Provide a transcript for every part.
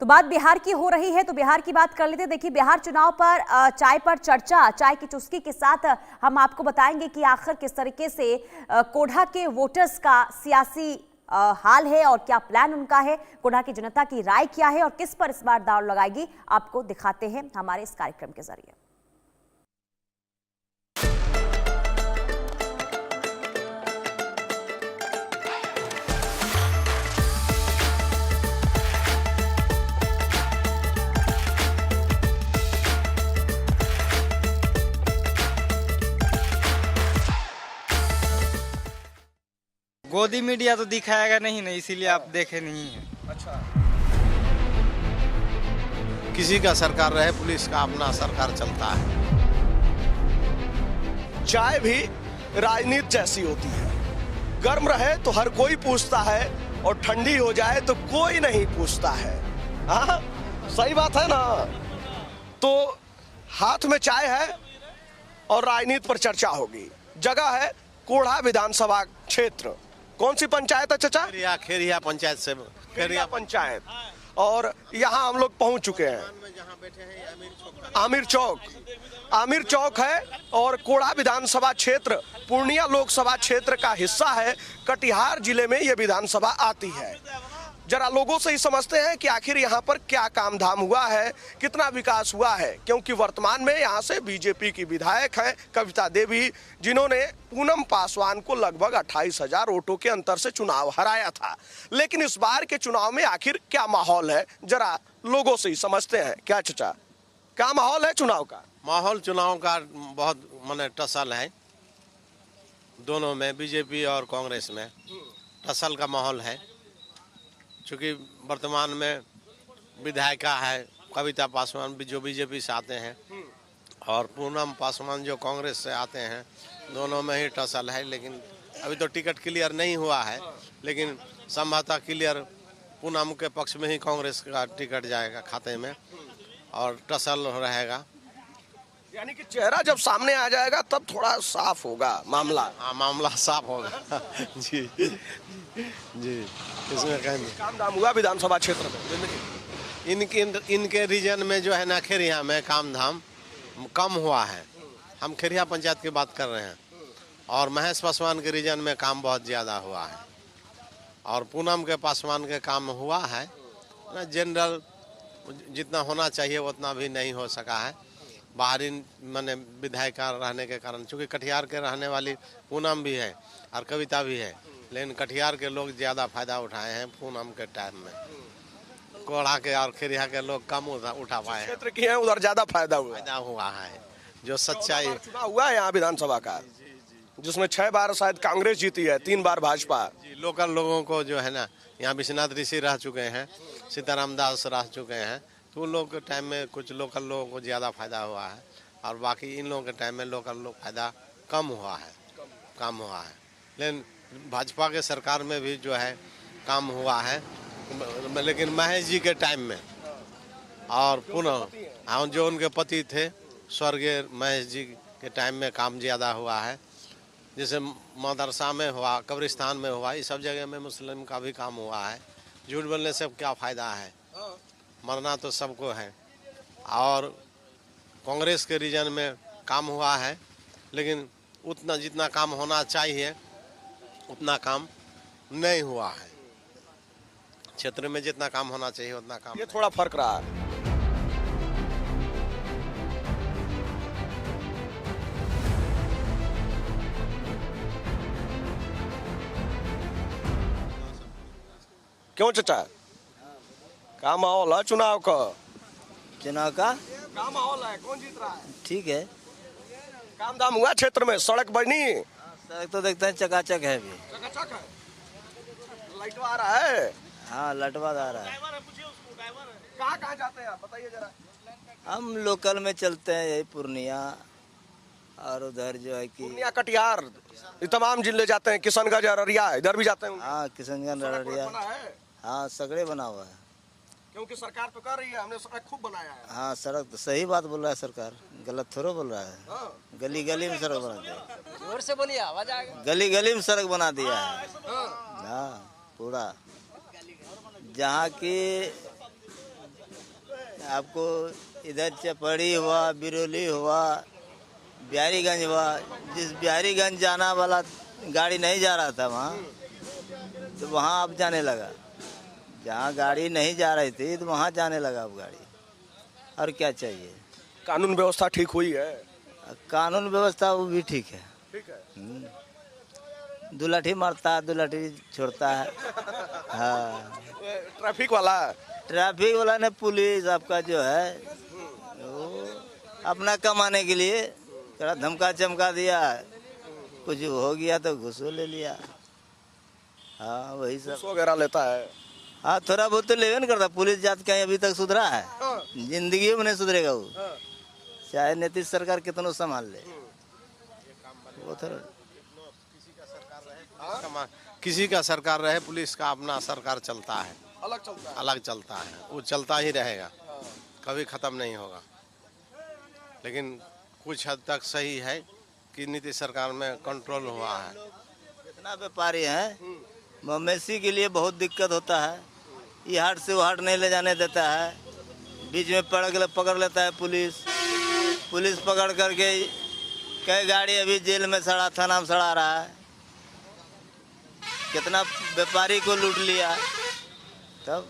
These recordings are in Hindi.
तो बात बिहार की हो रही है तो बिहार की बात कर लेते हैं। देखिए, बिहार चुनाव पर चाय पर चर्चा, चाय की चुस्की के साथ हम आपको बताएंगे कि आखिर किस तरीके से कोढ़ा के वोटर्स का सियासी हाल है और क्या प्लान उनका है, कोढ़ा की जनता की राय क्या है और किस पर इस बार दांव लगाएगी, आपको दिखाते हैं हमारे इस कार्यक्रम के जरिए। गोदी मीडिया तो दिखाएगा नहीं, इसीलिए आप देखे नहीं हैं। अच्छा, किसी का सरकार रहे, पुलिस का अपना सरकार चलता है। चाय भी राजनीति जैसी होती है, गर्म रहे तो हर कोई पूछता है और ठंडी हो जाए तो कोई नहीं पूछता है। हाँ, सही बात है ना। तो हाथ में चाय है और राजनीति पर चर्चा होगी। जगह है कोढ़ा विधानसभा क्षेत्र। कौन सी पंचायत है चाचा? खेरिया पंचायत से। खेरिया पंचायत। और यहाँ हम लोग पहुंच चुके हैं। जहाँ बैठे हैं आमिर चौक है और कोढ़ा विधानसभा क्षेत्र पूर्णिया लोकसभा क्षेत्र का हिस्सा है। कटिहार जिले में यह विधानसभा आती है। जरा लोगों से ही समझते हैं कि आखिर यहाँ पर क्या काम धाम हुआ है, कितना विकास हुआ है, क्योंकि वर्तमान में यहाँ से बीजेपी की विधायक हैं कविता देवी, जिन्होंने पूनम पासवान को लगभग 28,000 वोटों के अंतर से चुनाव हराया था। लेकिन इस बार के चुनाव में आखिर क्या माहौल है, जरा लोगों से ही समझते हैं। क्या चाचा, क्या माहौल है चुनाव का? माहौल चुनाव का बहुत माने टसल है, दोनों में, बीजेपी और कांग्रेस में टसल का माहौल है। चूँकि वर्तमान में विधायिका है कविता पासवान जो बीजेपी से आते हैं और पूनम पासवान जो कांग्रेस से आते हैं, दोनों में ही टसल है। लेकिन अभी तो टिकट क्लियर नहीं हुआ है, लेकिन संभवतः क्लियर पूनम के पक्ष में ही कांग्रेस का टिकट जाएगा खाते में और टसल रहेगा। यानी कि चेहरा जब सामने आ जाएगा तब थोड़ा साफ होगा मामला। हाँ, मामला साफ होगा। जी जी, इसमें कहेंगे काम धाम हुआ विधानसभा क्षेत्र में। इनके रीजन में जो है ना, खेरिया में काम धाम कम हुआ है। हम खेरिया पंचायत की बात कर रहे हैं और महेश पासवान के रीजन में काम बहुत ज़्यादा हुआ है और पूनम के पासवान के काम हुआ है ना। जनरल जितना होना चाहिए उतना भी नहीं हो सका है, बाहरी माने विधायिका रहने के कारण। चूँकि कटिहार के रहने वाली पूनम भी है और कविता भी है, लेकिन कटिहार के लोग ज़्यादा फायदा उठाए हैं पूनम के टाइम में। कोढ़ा के और खेरिया के लोग कम उठा पाए हैं। क्षेत्र की है उधर ज़्यादा फायदा हुआ है। जो सच्चाई चुनाव हुआ है यहाँ विधानसभा का, जिसमें 6 बार शायद कांग्रेस जीती है, 3 बार भाजपा। लोकल लोगों को जो है ना, यहाँ विश्वनाथ ऋषि रह चुके हैं, सीताराम दास रह चुके हैं, तो उन लोगों के टाइम में कुछ लोकल लोगों को ज़्यादा फायदा हुआ है और बाकी इन लोगों के टाइम में लोकल लोग फायदा कम हुआ है। लेकिन भाजपा के सरकार में भी जो है काम हुआ है, लेकिन महेश जी के टाइम में और पुनः जो उनके पति थे स्वर्गीय महेश जी के टाइम में काम ज़्यादा हुआ है। जैसे मदरसा में हुआ, कब्रिस्तान में हुआ, इस सब जगह में मुस्लिम का भी काम हुआ है। झूठ बोलने से क्या फ़ायदा है, मरना तो सबको है। और कांग्रेस के रीजन में काम हुआ है, लेकिन उतना जितना काम होना चाहिए उतना काम नहीं हुआ है। क्षेत्र में जितना काम होना चाहिए उतना काम, ये थोड़ा फर्क रहा है। क्यों चाचा, क्या माहौल है चुनाव का? चुनाव का क्या माहौल है, कौन जीत रहा है? ठीक है। काम धाम हुआ क्षेत्र में, सड़क बनी? सड़क तो देखते हैं चकाचक है अभी। चकाचक है, लाइट आ रहा है। हाँ, लटवा आ रहा है। कहाँ जाते हैं आप बताइए जरा। हम लोकल में चलते हैं, यही पूर्णिया और उधर जो है कि पूर्णिया, कटिहार, ये तमाम जिले जाते हैं। किशनगंज, अररिया, इधर भी जाते हैं। हाँ, किशनगंज, अररिया, हाँ सगड़े बना हुआ है। क्योंकि सरकार तो कर रही है, हमने सड़क खूब बनाया है। हाँ, सड़क तो सही बात बोल रहा है सरकार, गलत थोड़ा बोल रहा है। हाँ। गली गली में सड़क बना दिया, जोर से बोलिए, आवाज आएगा। गली गली में सड़क बना दिया है। हाँ, पूरा जहाँ की आपको इधर चपड़ी हुआ, बिरोली हुआ, बिहारीगंज हुआ। जिस बिहारीगंज जाना वाला गाड़ी नहीं जा रहा था वहाँ, तो वहाँ अब जाने लगा। जहाँ गाड़ी नहीं जा रही थी तो वहाँ जाने लगा अब गाड़ी। और क्या चाहिए? कानून व्यवस्था ठीक हुई है? कानून व्यवस्था वो भी ठीक है। ठीक है। दुलाठी मारता है, दुलाठी छोड़ता है। हाँ, ट्रैफिक वाला? ट्रैफिक वाला ने पुलिस आपका जो है वो अपना कमाने के लिए थोड़ा धमका चमका दिया, कुछ हो गया तो घूस ले लिया। हाँ वही सब वगैरह लेता है। हाँ थोड़ा बहुत तो लेवे न करता। पुलिस जात कहीं अभी तक सुधरा है? जिंदगी में नहीं सुधरेगा वो, चाहे नीतीश सरकार कितनों संभाल ले। वो थोड़ा किसी का सरकार रहे, पुलिस का अपना सरकार चलता है, अलग चलता है। अलग चलता है, वो चलता ही रहेगा, कभी ख़त्म नहीं होगा। लेकिन कुछ हद तक सही है कि नीतीश सरकार में कंट्रोल हुआ है। इतना व्यापारी है, मवेशी के लिए बहुत दिक्कत होता है। ये हाट से वो हाट नहीं ले जाने देता है, बीच में पकड़ लेता है पुलिस। पुलिस पकड़ करके कई गाड़ी अभी जेल में सड़ा, थाना में सड़ा रहा है। कितना व्यापारी को लूट लिया। तब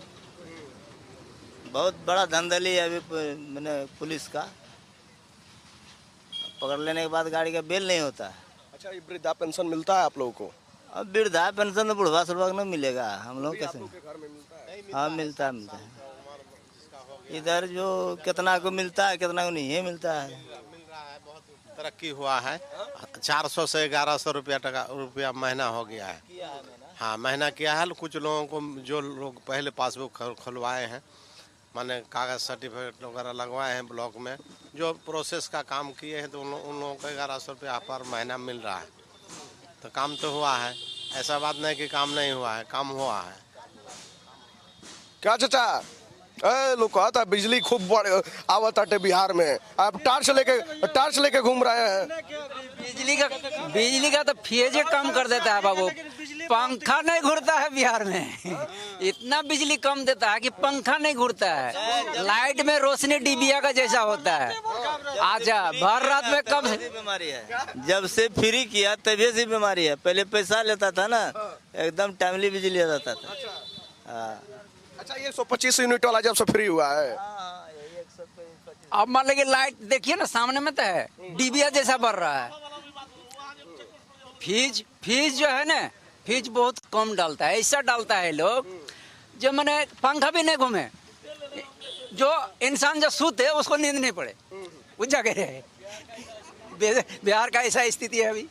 बहुत बड़ा धंधली है अभी मैंने पुलिस का। पकड़ लेने के बाद गाड़ी का बेल नहीं होता है। अच्छा, ये वृद्धा पेंशन मिलता है आप लोगों को? अब वृद्धा पेंशन तो बुढ़वा सुढ़वा को नहीं मिलेगा, हम लोग कैसे? घर में मिलता है? हाँ मिलता है। इधर जो कितना को मिलता है, कितना को नहीं मिलता है। तरक्की हुआ है, 400 से 1100 रुपया महीना हो गया है। हाँ महीना किया है। कुछ लोगों को, जो लोग पहले पासबुक खुलवाए हैं, माने कागज सर्टिफिकेट वगैरह लगवाए हैं ब्लॉक में, जो प्रोसेस का काम किए हैं, तो उन लोगों को 1100 रुपया पर महीना मिल रहा है। तो काम तो हुआ है, ऐसा बात नहीं कि काम नहीं हुआ है, काम हुआ है। क्या चाचा, लोग कहता बिजली खूब बड़ आवत आटे बिहार में, अब टार्च लेके घूम रहे हैं। बिजली का तो फेजे कम कर देता है बाबू। पंखा नहीं घूरता है बिहार में। इतना बिजली कम देता है कि पंखा नहीं घूरता है। लाइट में रोशनी डिबिया का जैसा होता है। अच्छा, भर रात में कम बीमारी है। जब से फ्री किया तभी से बीमारी है। पहले पैसा लेता था ना, एकदम टाइमली बिजली आ जाता था। हाँ। अच्छा, ये 125 यूनिट वाला जब से फ्री हुआ है, अब मान लीजिए लाइट देखिए ना, सामने में तो है, डिबिया जैसा बढ़ रहा है। फीस जो है ना, फीस बहुत कम डालता है। ऐसा डालता है लोग जो मैंने पंखा भी नहीं घूमे, जो इंसान जो सूते उसको नींद नहीं पड़े, वो जगह रहे। बिहार का ऐसा स्थिति है अभी।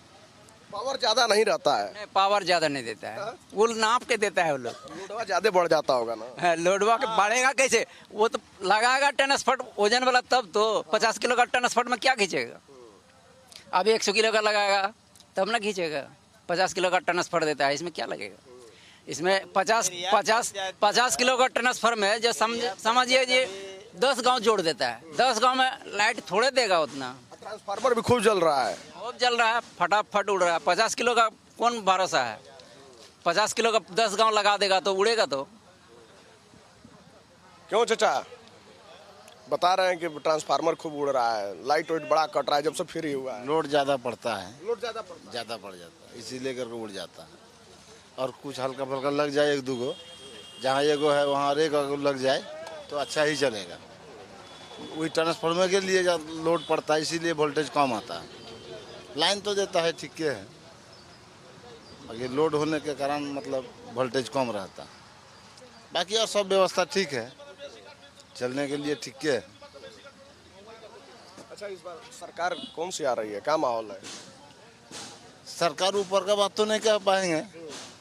पावर ज्यादा नहीं रहता है। नहीं, पावर ज्यादा नहीं देता है, वो नाप के देता है वो लोग। लोडवा ज्यादा बढ़ जाता होगा ना? लोडवा के बढ़ेगा कैसे? वो तो लगाएगा ट्रांसफर वजन वाला, तब तो 50 किलो का ट्रांसफर में क्या खींचेगा? अब 100 किलो का लगाएगा तब ना खींचेगा। 50 किलो का ट्रांसफर देता है, इसमें क्या लगेगा? इसमें 50 किलो का ट्रांसफर में जो समझिए जी 10 गांव जोड़ देता है। 10 गांव में लाइट थोड़े देगा उतना। ट्रांसफार्मर भी खूब जल रहा है। खूब जल रहा है, फटाफट उड़ रहा है। 50 किलो का कौन भरोसा है? 50 किलो का 10 गांव लगा देगा तो उड़ेगा तो। क्यों चाचा बता रहे हैं कि ट्रांसफार्मर खूब उड़ रहा है, लाइट वाइट बड़ा कट रहा है जब से फ्री हुआ है? लोड ज़्यादा पड़ता है, लोड ज्यादा पड़ता है। ज़्यादा पड़ जाता है, इसीलिए करके उड़ जाता है। और कुछ हल्का फल्का लग जाए, एक दो गो, जहाँ एगो है वहाँ एक लग जाए तो अच्छा ही चलेगा। वही ट्रांसफार्मर के लिए लोड पड़ता है, इसीलिए वोल्टेज कम आता है। लाइन तो देता है ठीक है, बाकी लोड होने के कारण मतलब वोल्टेज कम रहता है। बाकी और सब व्यवस्था ठीक है, चलने के लिए ठीक है। अच्छा, इस बार सरकार कौन सी आ रही है, क्या माहौल है? सरकार ऊपर का बात तो नहीं कह पाएंगे,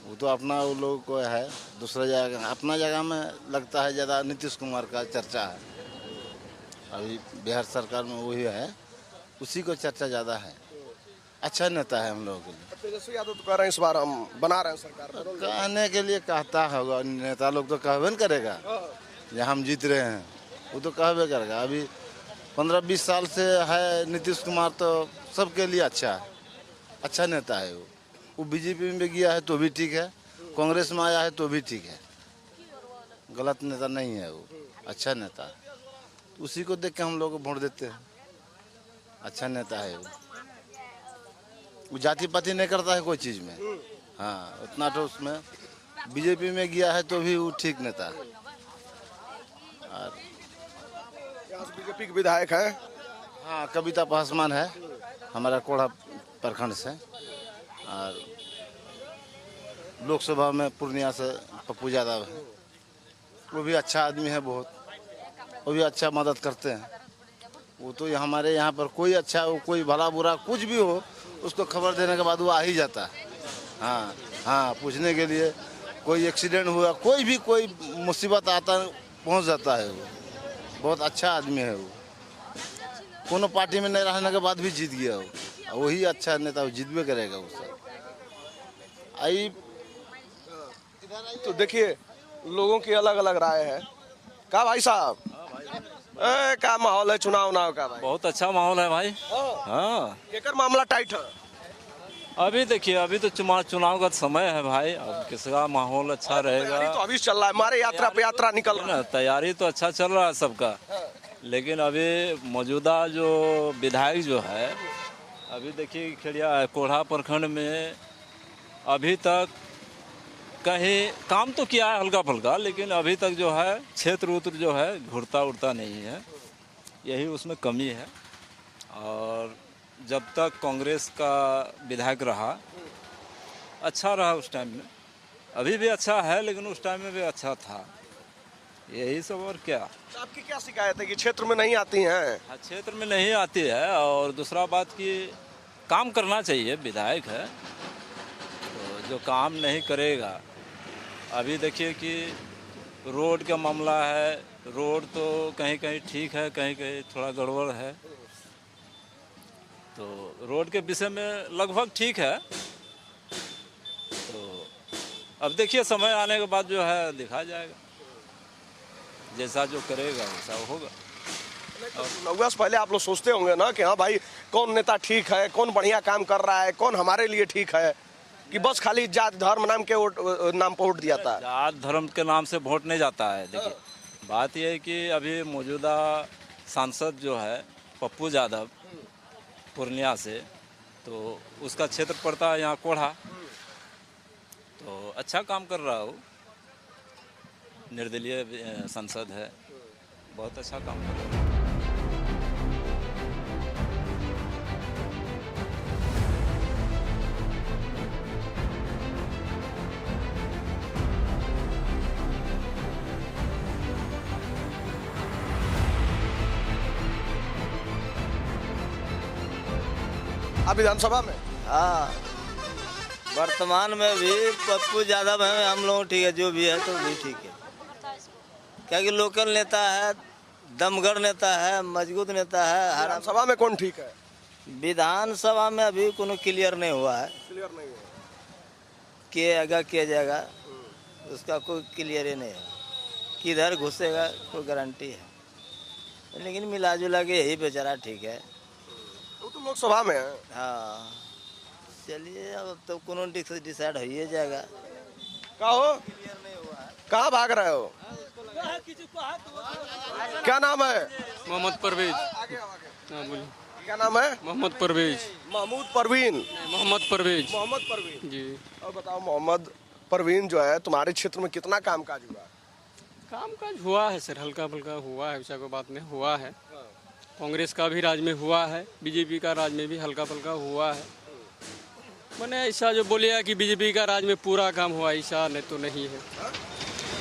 वो तो अपना वो लोग को है। दूसरा जगह, अपना जगह में लगता है ज़्यादा नीतीश कुमार का चर्चा है। अभी बिहार सरकार में वही है, उसी को चर्चा ज़्यादा है। अच्छा नेता है हम लोगों के लिए। तेजस्वी यादव तो कह रहे हैं इस बार हम बना रहे हैं सरकार। कहने के लिए कहता होगा, नेता लोग तो कहबे न करेगा जहाँ हम जीत रहे हैं, वो तो कहबे करेगा। अभी 15-20 साल से है नीतीश कुमार, तो सबके लिए अच्छा नेता है। वो बीजेपी में गया है तो भी ठीक है, कांग्रेस में आया है तो भी ठीक है। गलत नेता नहीं है वो, अच्छा नेता है। उसी को देख के हम लोग वोट देते हैं। अच्छा नेता है वो जाति पाति नहीं करता है कोई चीज़ में। हाँ, उतना तो उसमें बीजेपी में गया है तो भी वो ठीक नेता है। और यहाँ से बीजेपी के विधायक है। हाँ, कविता पासवान है हमारा कोढ़ा प्रखंड से। और लोकसभा में पूर्णिया से पप्पू यादव है, वो भी अच्छा आदमी है बहुत, वो भी अच्छा मदद करते हैं। वो तो हमारे यहाँ पर कोई अच्छा हो, कोई भला बुरा कुछ भी हो, उसको खबर देने के बाद वो आ ही जाता है। हाँ हाँ, पूछने के लिए कोई एक्सीडेंट हुआ, कोई मुसीबत आता पहुँच जाता है। वो बहुत अच्छा आदमी है। वो कोनो पार्टी में नहीं रहने के बाद भी जीत गया वो, वही अच्छा नेता, वो जीतबे करेगा वो सब। आई तो देखिए लोगों की अलग अलग राय है। का भाई साहब क्या माहौल है चुनाव उनाव का भाई? बहुत अच्छा माहौल है भाई। हाँ, केकर मामला टाइट है? अभी देखिए, अभी तो चुनाव का समय है भाई। अब किसका माहौल अच्छा रहेगा? तैयारी तो अभी चल रहा है, हमारे यात्रा पे यात्रा निकल रहा है। ना, तैयारी तो अच्छा चल रहा है सबका, लेकिन अभी मौजूदा जो विधायक जो है, अभी देखिए खेड़िया कोढ़ा प्रखंड में अभी तक कहीं काम तो किया है हल्का फुल्का, लेकिन अभी तक जो है क्षेत्र उत्र जो है घुरता उड़ता नहीं है, यही उसमें कमी है। और जब तक कांग्रेस का विधायक रहा, अच्छा रहा उस टाइम में, अभी भी अच्छा है, लेकिन उस टाइम में भी अच्छा था। यही सब और क्या। तो आपकी क्या शिकायत है कि क्षेत्र में नहीं आती हैं? हाँ, क्षेत्र में नहीं आती है। और दूसरा बात कि काम करना चाहिए, विधायक है तो जो काम नहीं करेगा। अभी देखिए कि रोड का मामला है, रोड तो कहीं कहीं ठीक है, कहीं कहीं थोड़ा गड़बड़ है। तो रोड के विषय में लगभग ठीक है। तो अब देखिए समय आने के बाद जो है दिखा जाएगा, जैसा जो करेगा वैसा होगा। चुनाव से पहले आप लोग सोचते होंगे ना कि हाँ भाई कौन नेता ठीक है, कौन बढ़िया काम कर रहा है, कौन हमारे लिए ठीक है, कि बस खाली जात धर्म नाम के नाम पर वोट दिया था? जात धर्म के नाम से वोट नहीं जाता है। देखिए बात यह है कि अभी मौजूदा सांसद जो है पप्पू यादव पूर्णिया से, तो उसका क्षेत्र पड़ता है यहाँ कोढ़ा, तो अच्छा काम कर रहा हो, निर्दलीय सांसद है, बहुत अच्छा काम कर रहा है। अब विधानसभा में हाँ, वर्तमान में भी पप्पू यादव है, हम लोग ठीक है, जो भी है तो भी ठीक है। क्या कि लोकल नेता है, दमगढ़ नेता है, मजबूत नेता है। हर विधानसभा में कौन ठीक है? विधानसभा में अभी कोनो क्लियर नहीं हुआ है, क्लियर नहीं है। किया जाएगा उसका कोई क्लियर ही नहीं है। किधर घुसेगा कोई गारंटी है, लेकिन मिला जुला के यही बेचारा ठीक है। वो तो लोकसभा में है। हाँ, चलिए अब तो कोनो डिसाइड हो ही जाएगा। क्या हो, कहाँ भाग रहे हो? क्या नाम है? मोहम्मद परवेज। हाँ बोलिए। क्या नाम है? मोहम्मद परवेज। महमूद परवीन। मोहम्मद परवेज। मोहम्मद परवीन जी। और बताओ मोहम्मद परवीन जो है तुम्हारे क्षेत्र में कितना कामकाज हुआ? कामकाज हुआ है सर, हल्का फुल्का हुआ है, ऐसा कोई बात नहीं, हुआ है। कांग्रेस का भी राज में हुआ है, बीजेपी का राज में भी हल्का फुल्का हुआ है। मैंने ऐसा जो बोलिए कि बीजेपी का राज में पूरा काम हुआ, ऐसा नहीं तो नहीं है।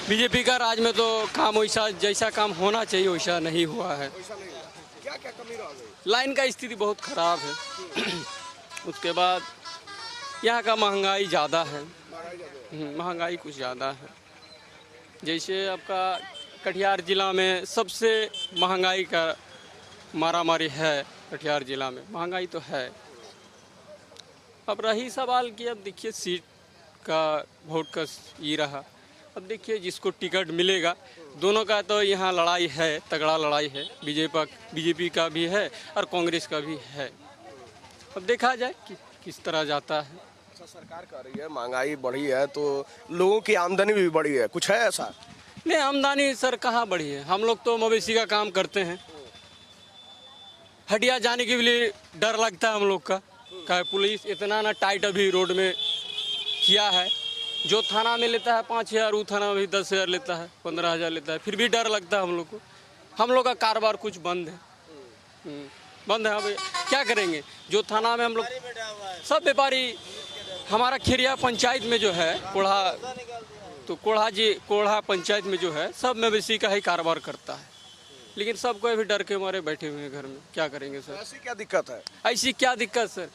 बीजेपी का राज में तो काम वैसा जैसा काम होना चाहिए वैसा नहीं हुआ है। क्या क्या कमी रह गई? लाइन का स्थिति बहुत खराब है। उसके बाद यहाँ का महंगाई ज़्यादा है, महंगाई कुछ ज़्यादा है। जैसे आपका कटिहार जिला में सबसे महंगाई का मारामारी है, कटिहार जिला में महंगाई तो है। अब रही सवाल कि अब देखिए सीट का वोट का ये रहा, अब देखिए जिसको टिकट मिलेगा, दोनों का तो यहाँ लड़ाई है, तगड़ा लड़ाई है, बीजेपी का भी है और कांग्रेस का भी है। अब देखा जाए कि किस तरह जाता है। अच्छा, सरकार कह रही है महंगाई बढ़ी है तो लोगों की आमदनी भी बढ़ी है, कुछ है ऐसा? नहीं, आमदनी सर कहाँ बढ़ी है। हम लोग तो मवेशी का काम करते हैं, हटिया जाने के लिए डर लगता है हम लोग का। क्या पुलिस इतना ना टाइट अभी रोड में किया है, जो थाना में लेता है 5,000, वो थाना में भी 10,000 लेता है, 15,000 लेता है, फिर भी डर लगता है हम लोग को। हम लोग का कारोबार कुछ बंद है, बंद है। अब क्या करेंगे, जो थाना में हम लोग सब व्यापारी, हमारा खेरिया पंचायत में जो है कोढ़ा, तो कोढ़ा पंचायत में जो है सब मवेशी का ही कारोबार करता है, लेकिन सबको अभी डर के मारे बैठे हुए हैं घर में। क्या करेंगे सर? ऐसी क्या दिक्कत है? ऐसी क्या दिक्कत सर,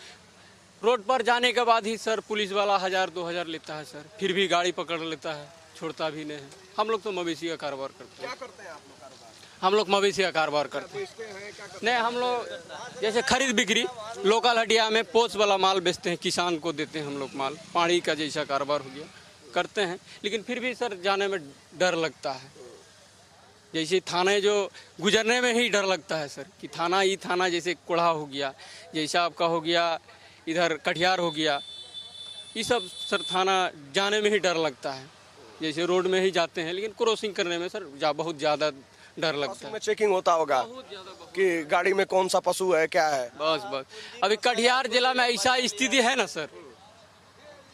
रोड पर जाने के बाद ही सर पुलिस वाला 1,000-2,000 लेता है सर, फिर भी गाड़ी पकड़ लेता है, छोड़ता भी नहीं है। हम लोग तो मवेशी का कारोबार करते हैं। क्या करते हैं आप लोग कारोबार? हम लोग मवेशी का कारोबार करते हैं। नहीं, हम लोग जैसे खरीद बिक्री लोकल हटिया में पोस्ट वाला माल बेचते हैं, किसान को देते हैं हम लोग माल, पानी का जैसा कारोबार हो गया करते हैं, लेकिन फिर भी सर जाने में डर लगता है। जैसे थाने जो गुजरने में ही डर लगता है सर, कि थाना जैसे कोढ़ा हो गया, जैसा आपका हो गया इधर कटिहार हो गया, ये सब सर थाना जाने में ही डर लगता है। जैसे रोड में ही जाते हैं, लेकिन क्रॉसिंग करने में सर बहुत ज़्यादा डर लगता है। में चेकिंग होता होगा कि गाड़ी में कौन सा पशु है, क्या है। बस अभी कटिहार जिला में ऐसा स्थिति है ना सर,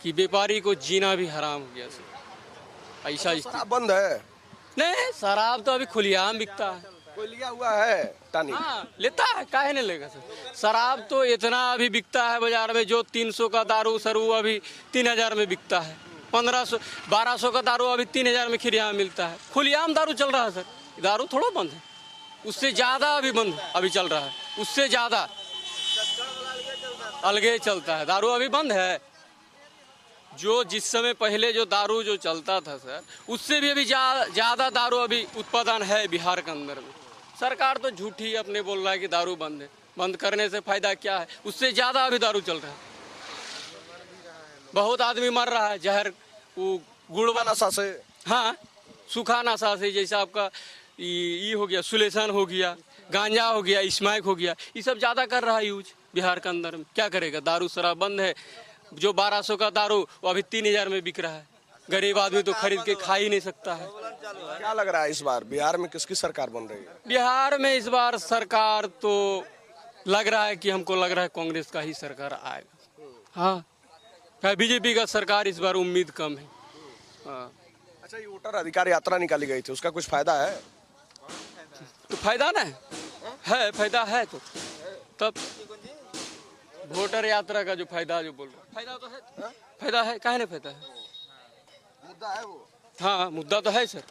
कि व्यापारी को जीना भी हराम हो गया सर। ऐसा शराब बंद है? नहीं, शराब तो अभी खुलेआम बिकता है। कोई लिया हुआ है टानी? हाँ, लेता है, काहे नहीं लेगा सर। शराब तो इतना अभी बिकता है बाजार में, जो 300 का दारू सर वो अभी 3,000 में बिकता है, 1,500-1,200 का दारू अभी 3,000 में खुलेआम मिलता है। खुलेआम दारू चल रहा है सर, दारू थोड़ा बंद है, उससे ज़्यादा अभी चल रहा है, उससे ज़्यादा अलगे चलता है। दारू अभी बंद है, जो जिस समय पहले जो दारू जो चलता था सर, उससे भी अभी ज़्यादा दारू अभी उत्पादन है बिहार के अंदर में। सरकार तो झूठी अपने बोल रहा है कि दारू बंद है, बंद करने से फायदा क्या है, उससे ज़्यादा अभी दारू चल रहा है। बहुत आदमी मर रहा है जहर, वो गुड़ वाला नशा से। हाँ, सूखा नशा से, जैसे आपका ये हो गया, सुलेसन हो गया, गांजा हो गया, स्मैक हो गया, ये सब ज़्यादा कर रहा है यूज बिहार के अंदर में। क्या करेगा, दारू शराब बंद है। जो 1,200 का दारू वो अभी 3,000 में बिक रहा है, गरीब आदमी तो खरीद के खा ही नहीं सकता है। क्या लग रहा है इस बार बिहार में किसकी सरकार बन रही है? बिहार में इस बार सरकार तो लग रहा है कि हमको लग रहा है कांग्रेस का ही सरकार आएगा। हाँ, बीजेपी का सरकार इस बार उम्मीद कम है। हाँ। अच्छा, ये वोटर अधिकार यात्रा निकाली गई थी, उसका कुछ फायदा है? तो फायदा ना है, फायदा है तो तब वोटर यात्रा का जो फायदा जो बोल रहा है, फायदा तो है, फायदा है, काहे नहीं फायदा है। मुद्दा है वो। हाँ, मुद्दा तो है सर,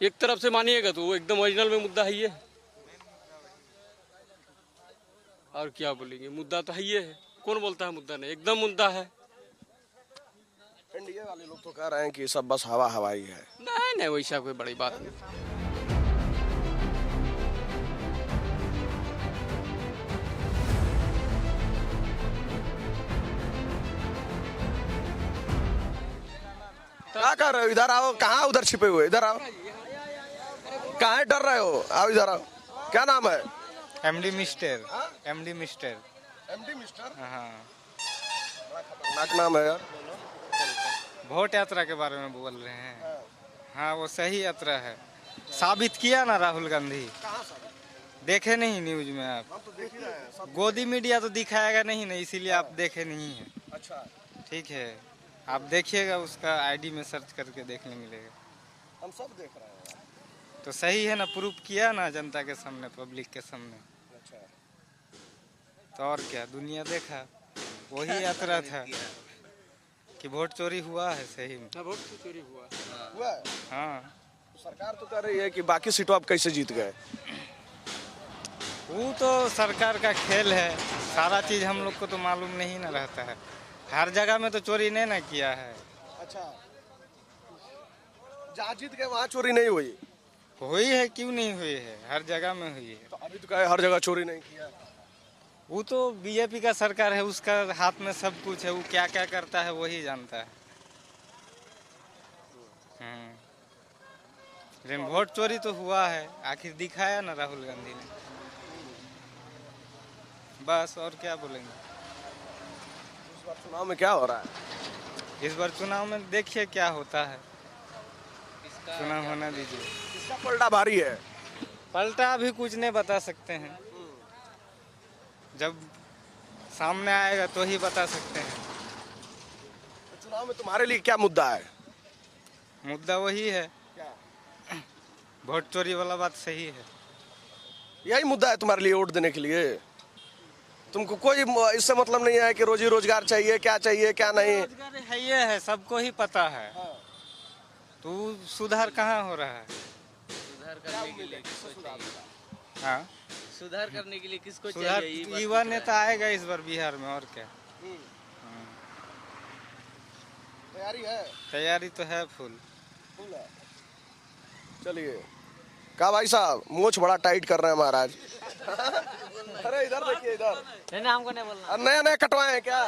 एक तरफ से मानिएगा तो वो एकदम ओरिजिनल में मुद्दा है ये, और क्या बोलेंगे, मुद्दा तो है ये है। कौन बोलता है मुद्दा नहीं, एकदम मुद्दा है। एनडीए वाले लोग तो कह रहे हैं कि सब बस हवा ही है। नहीं, वैसा कोई बड़ी बात नहीं। क्या कर रहे हो? इधर आओ। कहाँ उधर छिपे हुए? इधर आओ। कहाँ डर रहे हो? आओ इधर आओ। क्या नाम है? MD mister. MD mister. MD mister? हाँ, बड़ा खतरनाक नाम है यार। वोट यात्रा के बारे में बोल रहे हैं। हाँ, वो सही यात्रा है, साबित किया ना राहुल गांधी। देखे नहीं न्यूज में आप? हम तो देख ही रहे हैं। गोदी मीडिया तो दिखाएगा नहीं ना, इसीलिए आप देखे नहीं है। अच्छा, ठीक है, आप देखिएगा, उसका आईडी में सर्च करके देखने मिलेगा। हम सब देख रहे हैं। तो सही है ना, प्रूफ किया ना जनता के सामने, पब्लिक के सामने। अच्छा, तो और क्या, दुनिया देखा, वही यात्रा था कि वोट चोरी हुआ है। सही में वोट तो चोरी हुआ है? हाँ, तो सरकार तो कह रही है कि बाकी सीटों आप कैसे जीत गए। वो तो सरकार का खेल है, सारा चीज़ हम लोग को तो मालूम नहीं ना रहता है। हर जगह में तो चोरी नहीं ना किया है। अच्छा, जहाँ जीत गए वहाँ चोरी नहीं हुई? हुई है, क्यों नहीं हुई है, हर जगह में हुई है। तो अभी तो कहे हर जगह चोरी नहीं किया। वो तो बीजेपी का सरकार है, उसका हाथ में सब कुछ है, वो क्या क्या करता है वही जानता है। लेकिन वोट चोरी तो हुआ है, आखिर दिखाया ना राहुल गांधी ने, बस। और क्या बोलेंगे। इस बार चुनाव में क्या हो रहा है? इस बार चुनाव में देखिए क्या होता है। चुनाव होना दीजिए। किसका पलड़ा भारी है? पलटा अभी कुछ नहीं बता सकते हैं, जब सामने आएगा तो ही बता सकते हैं। तो चुनाव में तुम्हारे लिए क्या मुद्दा है? मुद्दा वही है, वोट चोरी वाला बात सही है। यही मुद्दा है तुम्हारे लिए वोट देने के लिए? तुमको कोई इससे मतलब नहीं है कि रोजी रोजगार चाहिए, क्या चाहिए क्या नहीं? रोजगार है, ये है, सबको ही पता है। तो सुधार कहाँ हो रहा है? सुधार करने के लिए किसको चाहिए? हाँ, सुधार करने के लिए किसको सुधार चाहिए? ये बात युवा तो नेता आएगा इस बार बिहार में, और क्या। तैयारी है? तैयारी तो है फुल। चलिए, का भाई साहब मूछ बड़ा टाइट कर रहे हैं महाराज। अरे इधर देखिए, इधर नहीं, हमको नहीं बोलना, नया नया कटवाए हैं क्या?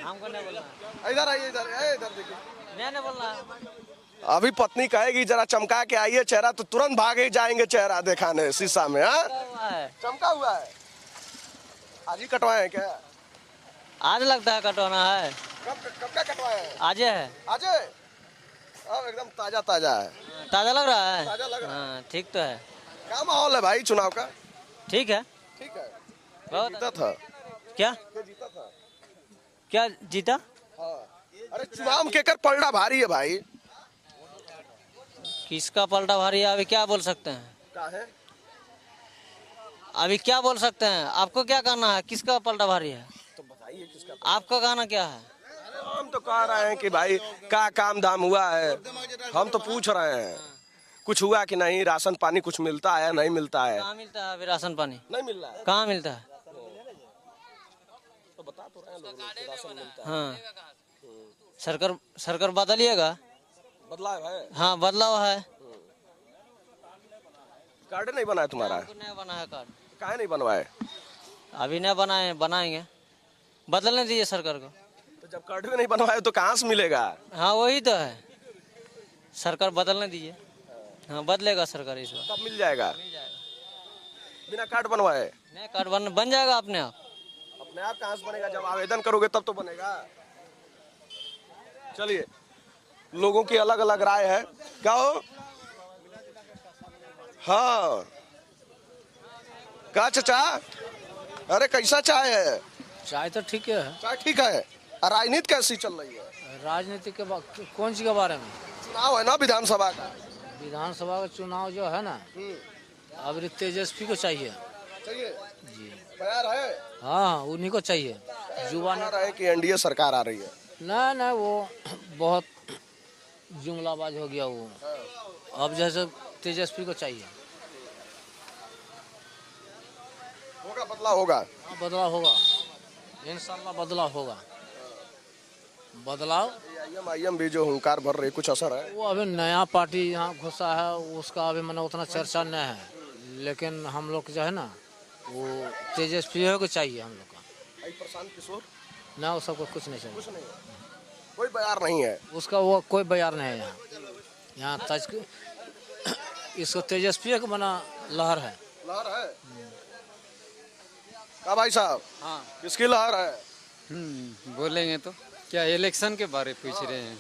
हमको नहीं बोलना, इधर आइए, इधर देखिए। नहीं बोलना। अभी पत्नी कहेगी जरा चमका के आइए चेहरा, तो तुरंत भागे जाएंगे चेहरा दिखाने शीशा में। हाँ, चमका हुआ है। आज ही कटवाए हैं क्या? आज लगता है कटवाना है। कब का कटवाए हैं? आज है। आज एकदम ताजा ताजा है। ताजा लग रहा है। ताजा लग रहा है। हाँ, ठीक तो है। क्या माहौल है भाई चुनाव का? ठीक है, ठीक है। बहुत जीता था? क्या जीता था? क्या जीता? हाँ। अरे चुनाव में केकर पलड़ा भारी है भाई? किसका पलटा भारी है अभी क्या बोल सकते हैं? क्या है? अभी क्या बोल सकते हैं? आपको क्या कहना है, किसका पलटा भारी है? तो बताइए किसका? आपका कहना क्या है? हम तो कह रहे हैं कि भाई का काम धाम हुआ है, हम तो पूछ रहे हैं कुछ हुआ कि नहीं, राशन पानी कुछ मिलता है नहीं मिलता है? कहाँ मिलता है अभी राशन पानी? नहीं मिल रहा है। कहाँ मिलता है? तो बता तो रहे हैं लोगों को राशन मिलता है। हाँ, सरकार बदलिएगा। बदला है भाई? हाँ, बदलाव है। कार्ड नहीं बना है तुम्हारा? नहीं बना है कार्ड। काहे नहीं बनवाए? अभी नहीं बनाए, बनाएंगे। बदलने दीजिए सरकार को। तो जब कार्ड भी नहीं बनवाए तो कहाँ से मिलेगा? हाँ, वही तो है, सरकार बदलने दीजिए। हाँ, बदलेगा सरकार इस बार। तब मिल जाएगा? बिना कार्ड बनवाए? नहीं, कार्ड बन जाएगा अपने आप। अपने आप कहाँ से बनेगा? जब आवेदन करोगे तब तो बनेगा। चलिए, लोगों की अलग अलग राय है। क्या हो? हाँ, क्या चाचा? अरे कैसा चाय है? चाय तो ठीक है। चाय ठीक है। और राजनीति कैसी चल रही है? राजनीति के कौन सी के बारे में? चुनाव है ना विधानसभा का। विधानसभा का चुनाव जो है ना, अब तेजस्वी को चाहिए। चाहिए जी, तैयार है? हाँ, उन्हीं को चाहिए। युवा तैयार है कि एनडीए सरकार आ रही है? नहीं, वो बहुत जुमलाबाज हो गया वो। अब जैसे तेजस्वी को चाहिए। होगा बदलाव होगा? हाँ, बदलाव होगा, इंशाल्लाह बदलाव होगा। बदलाव आईएम भी जो हुंकार भर रही, कुछ असर है? वो अभी नया पार्टी यहाँ घुसा है, उसका अभी मैंने उतना चर्चा नहीं है, लेकिन हम लोग जो है ना, वो तेजस्वी को चाहिए हम लोग का। प्रशांत किशोर ना, वो सबको कुछ नहीं चाहिए। कुछ नहीं है, कोई बयार नहीं है उसका, वो कोई बयार नहीं है यहाँ इसको तेजस्वी को बना लहर है। लहर है? क्या भाई साहब? हाँ, किसकी लहर है? बोलेंगे तो क्या, इलेक्शन के बारे पूछ रहे हैं?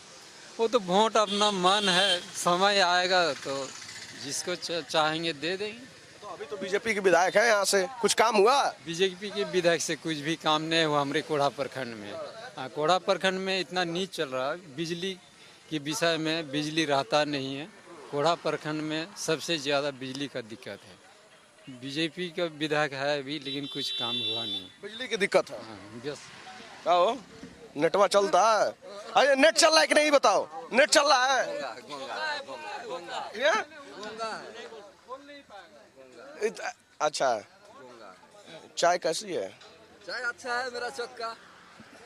वो तो वोट अपना मन है, समय आएगा तो जिसको चाहेंगे दे देंगे। तो अभी तो बीजेपी के विधायक है, यहाँ से कुछ काम हुआ? बीजेपी के विधायक से कुछ भी काम नहीं हुआ हमारे कोढ़ा प्रखंड में। हाँ, कोढ़ा प्रखंड में इतना नीच चल रहा है, बिजली के विषय में बिजली रहता नहीं है। कोढ़ा प्रखंड में सबसे ज़्यादा बिजली का दिक्कत है। बीजेपी का विधायक है अभी, लेकिन कुछ काम हुआ नहीं। बिजली की दिक्कत है? हाँ, बस। क्या हो, नेटवा चलता है? अरे नेट चल रहा है कि नहीं बताओ? नेट चल रहा है? अच्छा, चाय कैसी है? चाय अच्छा है मेरा चौक का।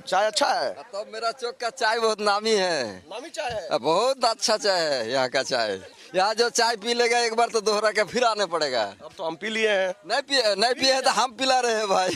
चाय अच्छा है? तो मेरा चौक का चाय बहुत नामी है। नामी चाय है? बहुत अच्छा चाय है यहाँ का चाय। यहाँ जो चाय पी लेगा एक बार तो दोहरा के फिर आने पड़ेगा। अब तो हम पी लिए हैं। नहीं पिए तो हम पिला रहे हैं भाई।